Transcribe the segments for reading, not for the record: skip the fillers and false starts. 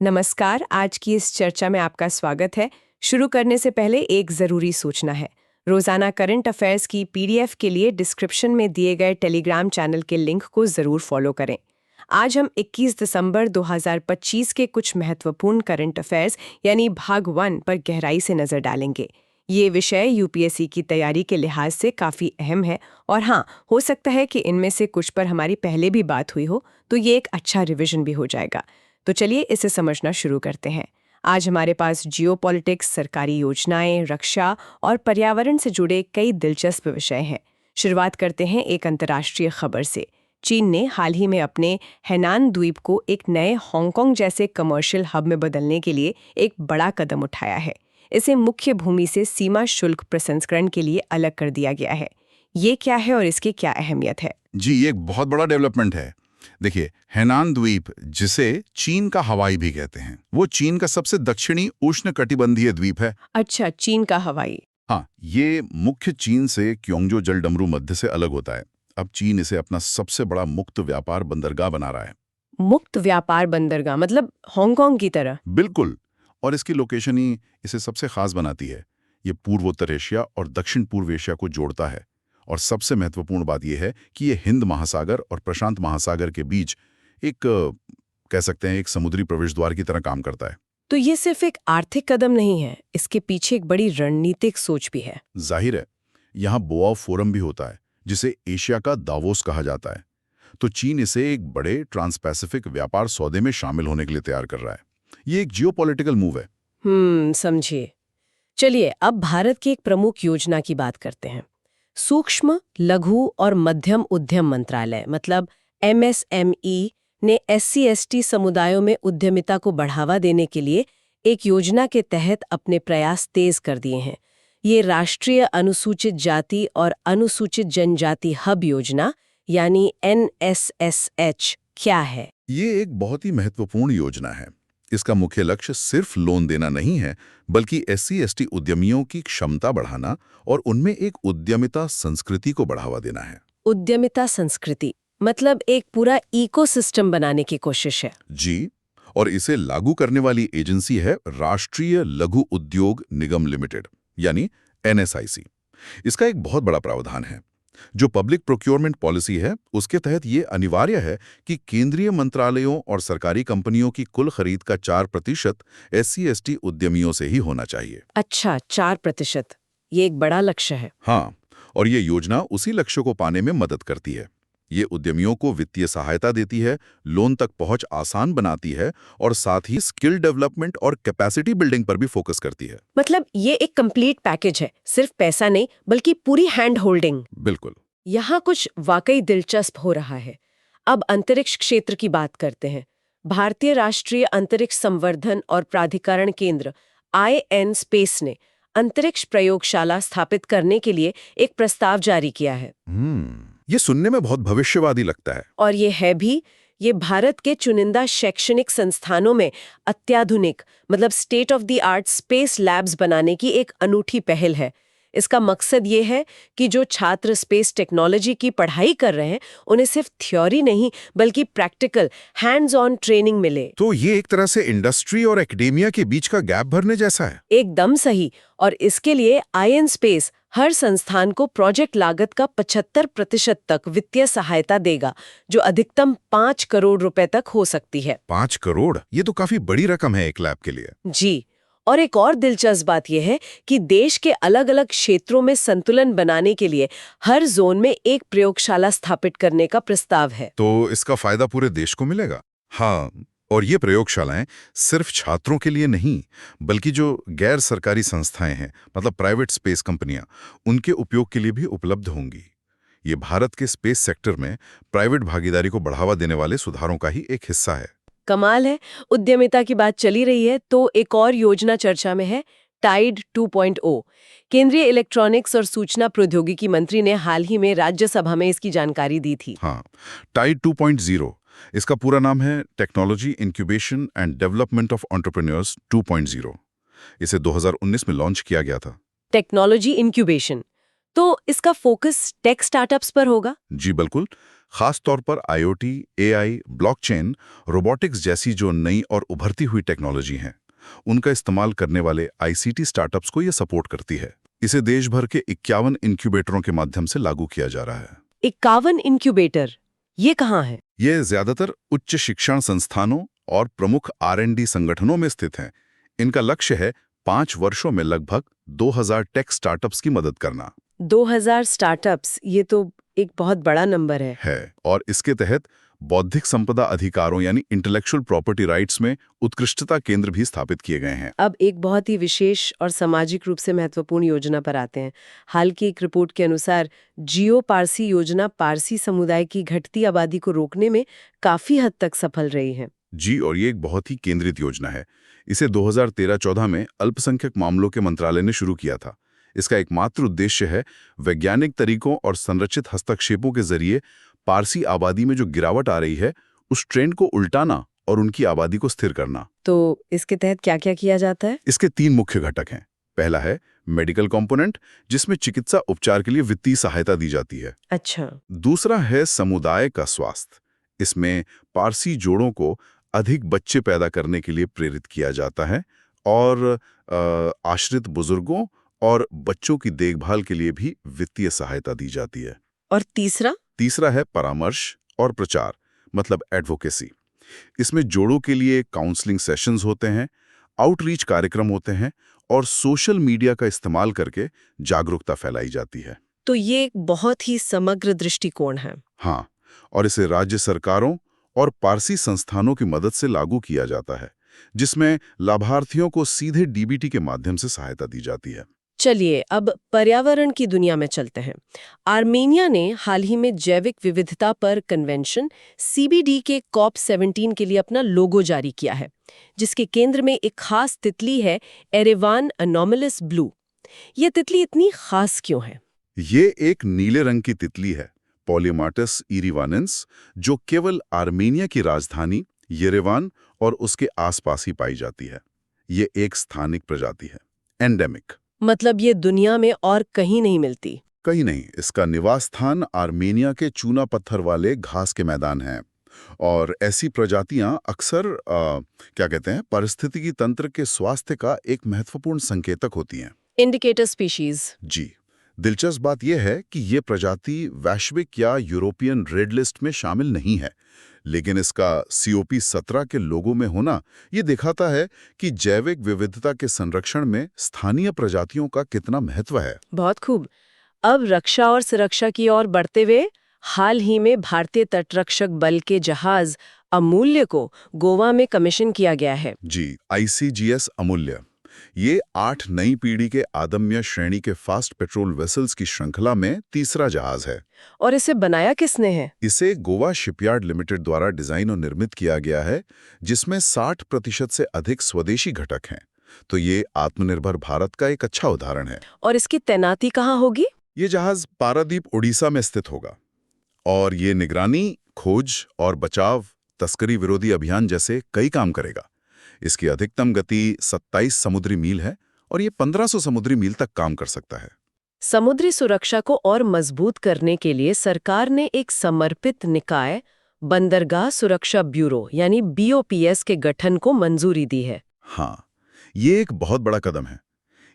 नमस्कार। आज की इस चर्चा में आपका स्वागत है। शुरू करने से पहले एक ज़रूरी सूचना है। रोज़ाना करंट अफेयर्स की पीडीएफ के लिए डिस्क्रिप्शन में दिए गए टेलीग्राम चैनल के लिंक को ज़रूर फॉलो करें। आज हम 21 दिसंबर 2025 के कुछ महत्वपूर्ण करंट अफेयर्स यानी भाग 1 पर गहराई से नज़र डालेंगे। ये विषय यूपीएससी की तैयारी के लिहाज से काफ़ी अहम है और हाँ, हो सकता है कि इनमें से कुछ पर हमारी पहले भी बात हुई हो, तो ये एक अच्छा रिवीजन भी हो जाएगा। तो चलिए इसे समझना शुरू करते हैं। आज हमारे पास जियोपॉलिटिक्स, सरकारी योजनाएं, रक्षा और पर्यावरण से जुड़े कई दिलचस्प विषय हैं। शुरुआत करते हैं एक अंतर्राष्ट्रीय खबर से। चीन ने हाल ही में अपने हैनान द्वीप को एक नए हांगकांग जैसे कमर्शियल हब में बदलने के लिए एक बड़ा कदम उठाया है। इसे मुख्य भूमि से सीमा शुल्क प्रसंस्करण के लिए अलग कर दिया गया है। ये क्या है और इसकी क्या अहमियत है? जी, ये एक बहुत बड़ा डेवलपमेंट है। देखिए, हैनान द्वीप, जिसे चीन का हवाई भी कहते हैं, वो चीन का सबसे दक्षिणी उष्णकटिबंधीय द्वीप है। अच्छा, चीन का हवाई। हाँ, ये मुख्य चीन से क्योंगजो जलडमरू मध्य से अलग होता है। अब चीन इसे अपना सबसे बड़ा मुक्त व्यापार बंदरगाह बना रहा है। मुक्त व्यापार बंदरगाह मतलब हांगकांग की तरह? बिल्कुल। और इसकी लोकेशन ही इसे सबसे खास बनाती है। ये पूर्वोत्तर एशिया और दक्षिण पूर्व एशिया को जोड़ता है। और सबसे महत्वपूर्ण बात यह है कि ये हिंद महासागर और प्रशांत महासागर के बीच एक कह सकते हैं एक समुद्री प्रवेश द्वार की तरह काम करता है। तो ये सिर्फ एक आर्थिक कदम नहीं है, इसके पीछे एक बड़ी रणनीतिक सोच भी है। जाहिर है, यहाँ बोआ फोरम भी होता है, जिसे एशिया का दावोस कहा जाता है। तो चीन इसे एक बड़े ट्रांस पैसिफिक व्यापार सौदे में शामिल होने के लिए तैयार कर रहा है। ये एक जियोपॉलिटिकल मूव है। समझिए। चलिए अब भारत की एक प्रमुख योजना की बात करते हैं। सूक्ष्म, लघु और मध्यम उद्यम मंत्रालय मतलब एमएसएमई ने एससी/एसटी समुदायों में उद्यमिता को बढ़ावा देने के लिए एक योजना के तहत अपने प्रयास तेज कर दिए हैं। ये राष्ट्रीय अनुसूचित जाति और अनुसूचित जनजाति हब योजना यानी एनएसएसएच क्या है? ये एक बहुत ही महत्वपूर्ण योजना है। इसका मुख्य लक्ष्य सिर्फ लोन देना नहीं है, बल्कि एससी/एसटी उद्यमियों की क्षमता बढ़ाना और उनमें एक उद्यमिता संस्कृति को बढ़ावा देना है। उद्यमिता संस्कृति मतलब एक पूरा इकोसिस्टम बनाने की कोशिश है। जी, और इसे लागू करने वाली एजेंसी है राष्ट्रीय लघु उद्योग निगम लिमिटेड, यानी एनएसआईसी। इसका एक बहुत बड़ा प्रावधान है। जो पब्लिक प्रोक्योरमेंट पॉलिसी है, उसके तहत ये अनिवार्य है कि केंद्रीय मंत्रालयों और सरकारी कंपनियों की कुल खरीद का 4% एससी/एसटी उद्यमियों से ही होना चाहिए। अच्छा, 4%। ये एक बड़ा लक्ष्य है। हाँ, और ये योजना उसी लक्ष्य को पाने में मदद करती है। ये उद्यमियों को वित्तीय सहायता देती है, लोन तक पहुंच आसान बनाती है और साथ ही स्किल डेवलपमेंट और कैपेसिटी बिल्डिंग पर भी फोकस करती है। मतलब ये एक कंप्लीट पैकेज है, सिर्फ पैसा नहीं बल्कि पूरी हैंड होल्डिंग। बिल्कुल। यहाँ कुछ वाकई दिलचस्प हो रहा है। अब अंतरिक्ष क्षेत्र की बात करते हैं। भारतीय राष्ट्रीय अंतरिक्ष संवर्धन और प्राधिकरण केंद्र IN स्पेस ने अंतरिक्ष प्रयोगशाला स्थापित करने के लिए एक प्रस्ताव जारी किया है। ये सुनने में बहुत भविष्यवादी लगता है। और ये है भी। ये भारत के चुनिंदा शैक्षणिक संस्थानों में अत्याधुनिक मतलब state of the art space labs बनाने की एक अनूठी पहल है। इसका मकसद ये है कि जो छात्र स्पेस टेक्नोलॉजी की पढ़ाई कर रहे हैं, उन्हें सिर्फ थ्योरी नहीं बल्कि प्रैक्टिकल हैंड्स ऑन ट्रेनिंग मिले। तो ये एक तरह से इंडस्ट्री और एकेडेमिया के बीच का गैप भरने जैसा है। एकदम सही। और इसके लिए IN स्पेस हर संस्थान को प्रोजेक्ट लागत का 75% तक वित्तीय सहायता देगा, जो अधिकतम 5 करोड़ रुपए तक हो सकती है। 5 करोड़? ये तो काफी बड़ी रकम है एक लैब के लिए। जी। और एक और दिलचस्प बात यह है कि देश के अलग अलग क्षेत्रों में संतुलन बनाने के लिए हर जोन में एक प्रयोगशाला स्थापित करने का प्रस्ताव है। तो इसका फायदा पूरे देश को मिलेगा। हाँ, और ये प्रयोगशालाएं सिर्फ छात्रों के लिए नहीं, बल्कि जो गैर सरकारी संस्थाएं हैं, मतलब प्राइवेट स्पेस कंपनियां, उनके उपयोग के लिए भी उपलब्ध होंगी। ये भारत के स्पेस सेक्टर में प्राइवेट भागीदारी को बढ़ावा देने वाले सुधारों का ही एक हिस्सा है। कमाल है। उद्यमिता की बात चली रही है तो एक और योजना चर्चा में है, टाइड 2.0। केंद्रीय इलेक्ट्रॉनिक्स और सूचना प्रौद्योगिकी मंत्री ने हाल ही में राज्यसभा में इसकी जानकारी दी थी। हाँ, टाइड 2.0, इसका पूरा नाम है technology incubation and development of entrepreneurs 2.0। इसे 2019 में लॉन्च किया गया था। टेक्नोलॉजी इंक्यूबेशन, तो इसका फोकस टेक स्टार्टअप्स पर होगा? जी बिल्कुल। खास तौर पर IoT, AI, ब्लॉकचेन, रोबोटिक्स जैसी जो नई और उभरती हुई टेक्नोलॉजी हैं, उनका इस्तेमाल करने वाले ICT स्टार्टअप्स को ये सपोर्ट करती है। इसे देश भर के 51 इंक्यूबेटरों के माध्यम से लागू किया जा रहा है। 51 इंक्यूबेटर, ये कहाँ है? ये ज्यादातर उच्च शिक्षण संस्थानों और प्रमुख R&D संगठनों में स्थित हैं। इनका लक्ष्य है 5 वर्षों में लगभग 2000 टेक स्टार्टअप्स की मदद करना 2000 स्टार्टअप्स, ये तो एक बहुत बड़ा नंबर है। और इसके तहत बौद्धिक संपदा अधिकारों यानी इंटेलेक्चुअल प्रॉपर्टी राइट्स में उत्कृष्टता केंद्र भी स्थापित किए गए हैं। अब एक बहुत ही विशेष और सामाजिक रूप से महत्वपूर्ण योजना पर आते हैं। हाल की एक रिपोर्ट के अनुसार जियो पारसी योजना पारसी समुदाय की घटती आबादी को रोकने में काफी हद तक सफल रही है। जी, और ये एक बहुत ही केंद्रित योजना है। इसे 2013-14 में अल्पसंख्यक मामलों के मंत्रालय ने शुरू किया था। इसका एकमात्र उद्देश्य है वैज्ञानिक तरीकों और संरचित हस्तक्षेपों के जरिए पारसी आबादी में जो गिरावट आ रही है, उस ट्रेंड को उल्टाना और उनकी आबादी को स्थिर करना। तो इसके तहत क्या-क्या किया जाता है? इसके 3 मुख्य घटक हैं। पहला है मेडिकल कंपोनेंट, जिसमें चिकित्सा उपचार के लिए वित्तीय सहायता दी जाती है। अच्छा। दूसरा है समुदाय का स्वास्थ्य। इसमें पारसी जोड़ों को अधिक बच्चे पैदा करने के लिए प्रेरित किया जाता है और आश्रित बुजुर्गों और बच्चों की देखभाल के लिए भी वित्तीय सहायता दी जाती है। और तीसरा है परामर्श और प्रचार, मतलब एडवोकेसी। इसमें जोड़ों के लिए काउंसलिंग सेशंस होते हैं, आउटरीच कार्यक्रम होते हैं और सोशल मीडिया का इस्तेमाल करके जागरूकता फैलाई जाती है। तो ये एक बहुत ही समग्र दृष्टिकोण है। हाँ, और इसे राज्य सरकारों और पारसी संस्थानों की मदद से लागू किया जाता है, जिसमें लाभार्थियों को सीधे DBT के माध्यम से सहायता दी जाती है। चलिए अब पर्यावरण की दुनिया में चलते हैं। आर्मेनिया ने हाल ही में जैविक विविधता पर कन्वेंशन CBD के COP17 के लिए अपना लोगो जारी किया है, जिसके केंद्र में एक खास तितली है, एरेवान अनोमलस ब्लू। ये तितली इतनी खास क्यों है? ये एक नीले रंग की तितली है, पॉलीमाटस इरिवानेंस, जो केवल आर्मेनिया की राजधानी येरेवान और उसके आसपास ही पाई जाती है। ये एक स्थानिक प्रजाति है, एंडेमिक। मतलब ये दुनिया में और कहीं नहीं मिलती? कहीं नहीं। इसका निवास स्थान आर्मेनिया के चूना पत्थर वाले घास के मैदान हैं और ऐसी प्रजातियां अक्सर क्या कहते हैं, पारिस्थितिकी तंत्र के स्वास्थ्य का एक महत्वपूर्ण संकेतक होती हैं। Indicator species. जी, दिलचस्प बात यह है कि ये प्रजाति वैश्विक या यूरोपियन रेड लिस्ट में शामिल नहीं है, लेकिन इसका COP17 के लोगों में होना ये दिखाता है कि जैविक विविधता के संरक्षण में स्थानीय प्रजातियों का कितना महत्व है। बहुत खूब। अब रक्षा और सुरक्षा की ओर बढ़ते हुए हाल ही में भारतीय तटरक्षक बल के जहाज अमूल्य को गोवा में कमीशन किया गया है। जी, ICGS अमूल्य। ये 8 नई पीढ़ी के आदम्य श्रेणी के फास्ट पेट्रोल वेसल्स की श्रृंखला में तीसरा जहाज है। और इसे बनाया किसने है? इसे गोवा शिपयार्ड लिमिटेड द्वारा डिजाइन और निर्मित किया गया है, जिसमें 60% से अधिक स्वदेशी घटक हैं। तो ये आत्मनिर्भर भारत का एक अच्छा उदाहरण है। और इसकी तैनाती कहाँ होगी? ये जहाज पारादीप उड़ीसा में स्थित होगा और ये निगरानी, खोज और बचाव, तस्करी विरोधी अभियान जैसे कई काम करेगा। इसकी अधिकतम गति 27 समुद्री मील है और ये 1500 समुद्री मील तक काम कर सकता है। समुद्री सुरक्षा को और मजबूत करने के लिए सरकार ने एक समर्पित निकाय बंदरगाह सुरक्षा ब्यूरो यानी BOPS के गठन को मंजूरी दी है। हाँ, ये एक बहुत बड़ा कदम है।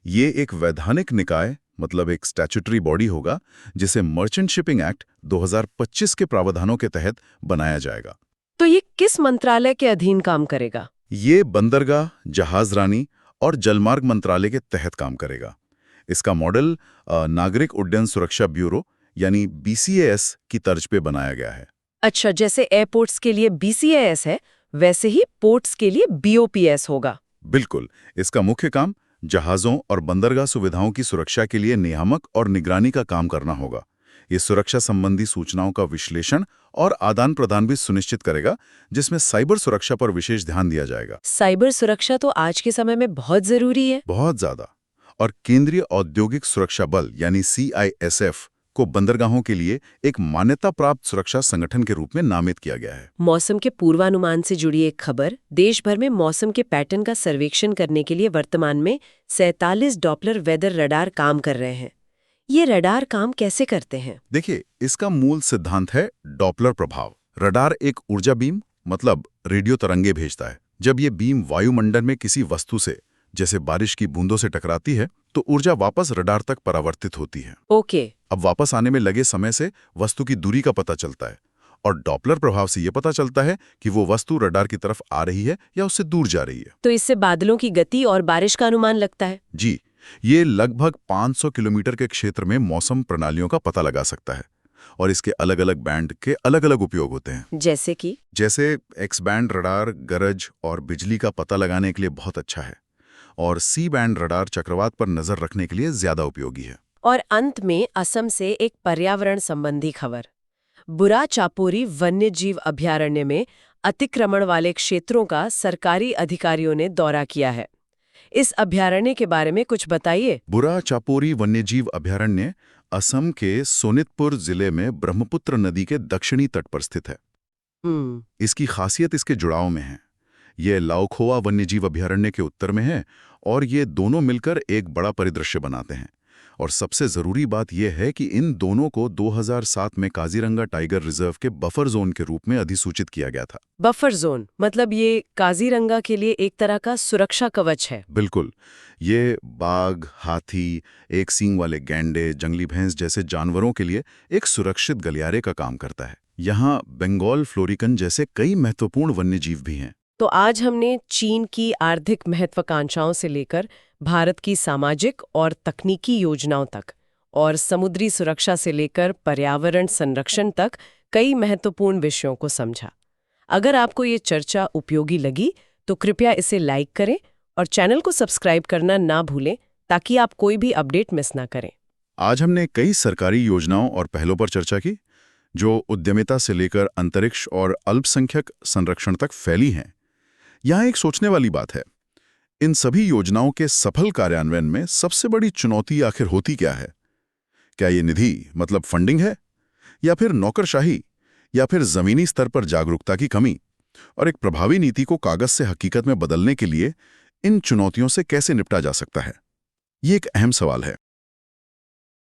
ये एक वैधानिक निकाय, मतलब एक स्टैट्यूटरी बॉडी होगा, जिसे मर्चेंट शिपिंग एक्ट 2025 के प्रावधानों के तहत बनाया जाएगा। तो ये किस मंत्रालय के अधीन काम करेगा? ये बंदरगाह, जहाजरानी और जलमार्ग मंत्रालय के तहत काम करेगा। इसका मॉडल नागरिक उड्डयन सुरक्षा ब्यूरो यानी BCAS की तर्ज पे बनाया गया है। अच्छा, जैसे एयरपोर्ट्स के लिए BCAS है, वैसे ही पोर्ट्स के लिए BOPS होगा। बिल्कुल। इसका मुख्य काम जहाज़ों और बंदरगाह सुविधाओं की सुरक्षा के लिए नियामक और निगरानी का काम करना होगा। ये सुरक्षा संबंधी सूचनाओं का विश्लेषण और आदान प्रदान भी सुनिश्चित करेगा, जिसमें साइबर सुरक्षा पर विशेष ध्यान दिया जाएगा। साइबर सुरक्षा तो आज के समय में बहुत जरूरी है। बहुत ज्यादा। और केंद्रीय औद्योगिक सुरक्षा बल यानी CISF को बंदरगाहों के लिए एक मान्यता प्राप्त सुरक्षा संगठन के रूप में नामित किया गया है। मौसम के पूर्वानुमान से जुड़ी एक खबर। देश भर में मौसम के पैटर्न का सर्वेक्षण करने के लिए वर्तमान में 47 डॉपलर वेदर रडार काम कर रहे हैं। ये रडार काम कैसे करते हैं? देखिए, इसका मूल सिद्धांत है डॉपलर प्रभाव। रडार एक ऊर्जा बीम मतलब रेडियो तरंगे भेजता है। जब ये बीम वायुमंडल में किसी वस्तु से, जैसे बारिश की बूंदों से टकराती है, तो ऊर्जा वापस रडार तक परावर्तित होती है। ओके। अब वापस आने में लगे समय से वस्तु की दूरी का पता चलता है, और डॉपलर प्रभाव से यह पता चलता है कि वो वस्तु रडार की तरफ आ रही है या उससे दूर जा रही है। तो इससे बादलों की गति और बारिश का अनुमान लगता है? जी, ये लगभग 500 किलोमीटर के क्षेत्र में मौसम प्रणालियों का पता लगा सकता है, और इसके अलग अलग बैंड के अलग अलग उपयोग होते हैं। जैसे एक्स बैंड रडार गरज और बिजली का पता लगाने के लिए बहुत अच्छा है, और सी बैंड रडार चक्रवात पर नजर रखने के लिए ज्यादा उपयोगी है। और अंत में असम से एक पर्यावरण संबंधी खबर। बुरा चापोरी वन्यजीव अभयारण्य में अतिक्रमण वाले क्षेत्रों का सरकारी अधिकारियों ने दौरा किया है। इस अभयारण्य के बारे में कुछ बताइए। बुरा चापोरी वन्यजीव अभयारण्य असम के सोनितपुर जिले में ब्रह्मपुत्र नदी के दक्षिणी तट पर स्थित है। इसकी खासियत इसके जुड़ाव में है। ये लाओखोवा वन्यजीव अभयारण्य के उत्तर में है, और ये दोनों मिलकर एक बड़ा परिदृश्य बनाते हैं। और सबसे जरूरी बात यह है कि इन दोनों को 2007 में काजीरंगा टाइगर रिजर्व के बफर जोन के रूप में अधिसूचित किया गया था। बफर जोन मतलब ये काजीरंगा के लिए एक तरह का सुरक्षा कवच है? बिल्कुल। ये बाघ, हाथी, एक सींग वाले गैंडे, जंगली भैंस जैसे जानवरों के लिए एक सुरक्षित गलियारे का काम करता है। यहाँ बंगाल फ्लोरिकन जैसे कई महत्वपूर्ण वन्यजीव भी हैं। तो आज हमने चीन की आर्थिक महत्वाकांक्षाओं से लेकर भारत की सामाजिक और तकनीकी योजनाओं तक, और समुद्री सुरक्षा से लेकर पर्यावरण संरक्षण तक कई महत्वपूर्ण विषयों को समझा। अगर आपको ये चर्चा उपयोगी लगी तो कृपया इसे लाइक करें और चैनल को सब्सक्राइब करना ना भूलें, ताकि आप कोई भी अपडेट मिस ना करें। आज हमने कई सरकारी योजनाओं और पहलों पर चर्चा की, जो उद्यमिता से लेकर अंतरिक्ष और अल्पसंख्यक संरक्षण तक फैली हैं। यहाँ एक सोचने वाली बात है, इन सभी योजनाओं के सफल कार्यान्वयन में सबसे बड़ी चुनौती आखिर होती क्या है? क्या ये निधि मतलब फंडिंग है, या फिर नौकरशाही, या फिर जमीनी स्तर पर जागरूकता की कमी? और एक प्रभावी नीति को कागज से हकीकत में बदलने के लिए इन चुनौतियों से कैसे निपटा जा सकता है? ये एक अहम सवाल है।